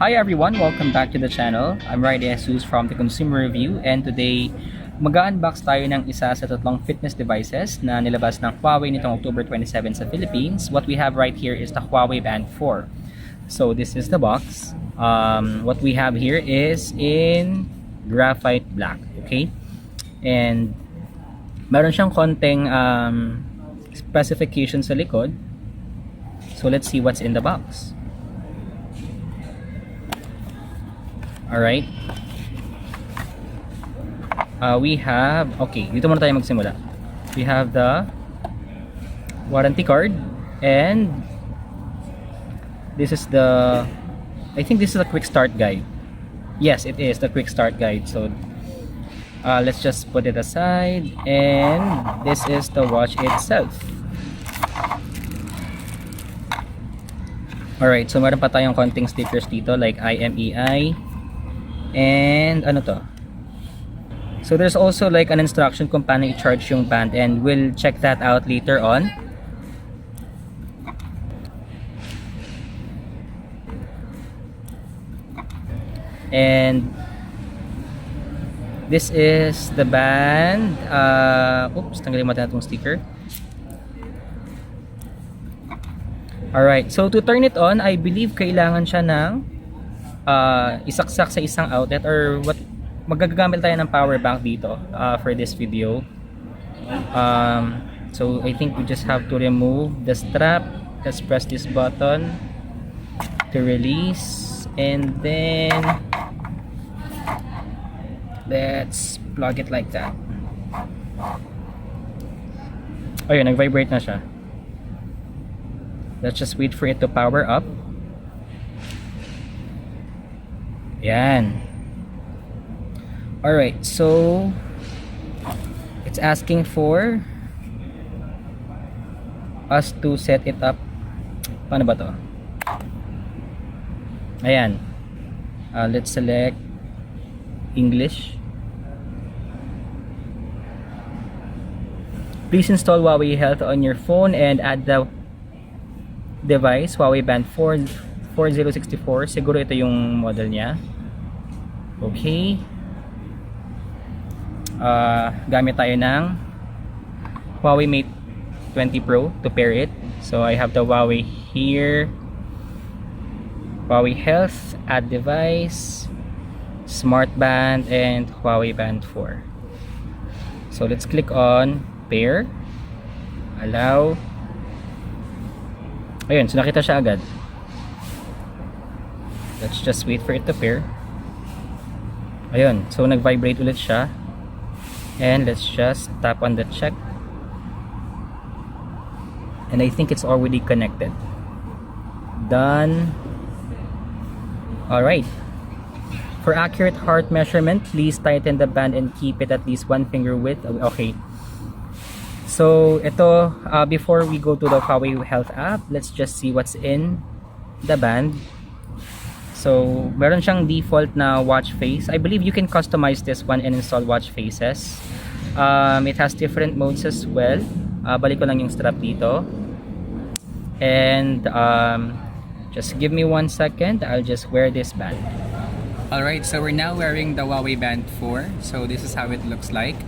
Hi everyone, welcome back to the channel. I'm Ray Jesus from the Consumer Review, and today mag-unbox tayo ng isa sa tatlong fitness devices na nilabas ng Huawei nitong October 27 sa Philippines. What we have right here is the Huawei Band 4. So this is the box. What we have here is in graphite black, okay? And meron siyang konting specification sa likod. So let's see what's in the box. Alright. We have, okay, dito muna tayo magsimula. We have the warranty card, and this is the, I think this is a quick start guide. Yes, it is the quick start guide. So let's just put it aside, and this is the watch itself. Alright, so meron pa tayong konting stickers dito like IMEI. And ano to? So there's also like an instruction kung paano i-charge yung band, and we'll check that out later on. And this is the band. Oops, tanggalin mo natin itong sticker. Alright, so to turn it on, I believe kailangan siya ng isaksak sa isang outlet, or what, magagamit tayo ng power bank dito for this video. So I think we just have to remove the strap. Let's press this button to release, and then let's plug it like that. Ayun, nag-vibrate na siya. Let's just wait for it to power up. Yan. Alright, so it's asking for us to set it up. Paano ba to? Ayan. Let's select English. Please install Huawei Health on your phone and add the device Huawei Band 4064. Siguro ito yung model niya. Okay. Gamit tayo ng Huawei Mate 20 Pro to pair it. So I have the Huawei here, Huawei Health, add device, Smart Band, and Huawei Band 4. So let's click on pair, allow. Ayun, so nakita siya agad. Let's just wait for it to pair. Ayun, so nag-vibrate ulit siya. And let's just tap on the check. And I think it's already connected. Done. Alright. For accurate heart measurement, please tighten the band and keep it at least 1 finger width. Okay. So ito, before we go to the Huawei Health app, let's just see what's in the band. So, meron siyang default na watch face. I believe you can customize this one and install watch faces. It has different modes as well. Balik ko lang yung strap dito. And just give me 1 second. I'll just wear this band. Alright, so we're now wearing the Huawei Band 4. So, this is how it looks like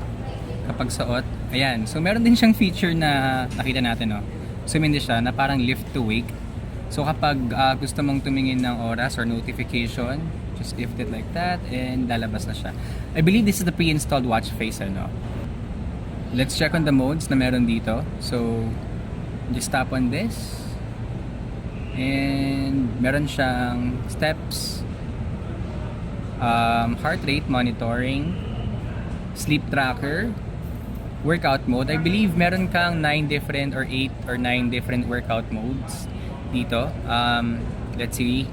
kapag suot. Ayan. So, meron din siyang feature na nakita natin, no? Sumindi siya na parang lift to wake. So kapag gusto mong tumingin ng oras or notification, just lift it like that and lalabas na siya. I believe this is the pre-installed watch face, ano? Let's check on the modes na meron dito. So just tap on this. And meron siyang steps, heart rate monitoring, sleep tracker, workout mode. I believe meron kang 9 different or 8 or 9 different workout modes dito. Let's see,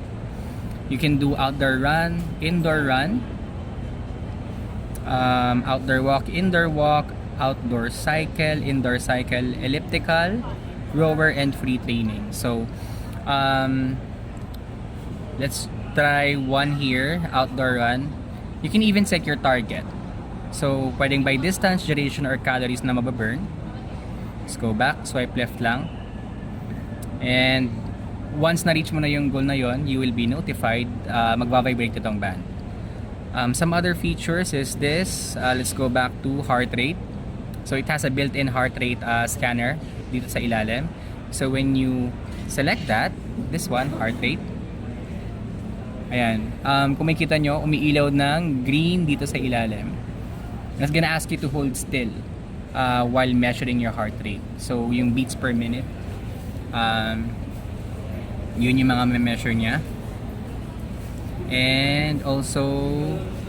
you can do outdoor run, indoor run, outdoor walk, indoor walk, outdoor cycle, indoor cycle, elliptical, rower, and free training. So let's try one here, outdoor run. You can even set your target. So pwedeng by distance, duration, or calories na mababurn. Let's go back, swipe left lang. And once na-reach mo na yung goal na yon, you will be notified, magva-vibrate itong band. Some other features is this, let's go back to heart rate. So it has a built-in heart rate scanner dito sa ilalim. So when you select that, this one, heart rate, ayan, kung makikita nyo, umiilaw ng green dito sa ilalim. It's gonna ask you to hold still while measuring your heart rate. So yung beats per minute, yun yung mga measure niya. And also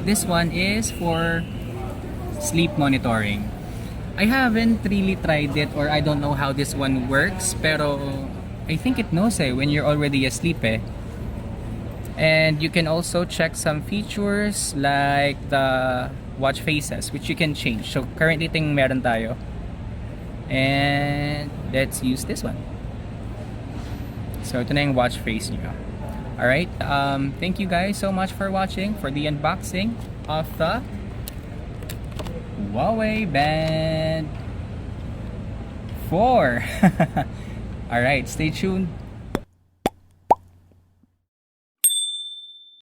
this one is for sleep monitoring. I haven't really tried it, or I don't know how this one works, pero I think it knows when you're already asleep And you can also check some features like the watch faces, which you can change. So currently ting meron tayo. And let's use this one. So ito na yung watch face nyo. Alright, thank you guys so much for watching for the unboxing of the Huawei Band 4. Alright, stay tuned.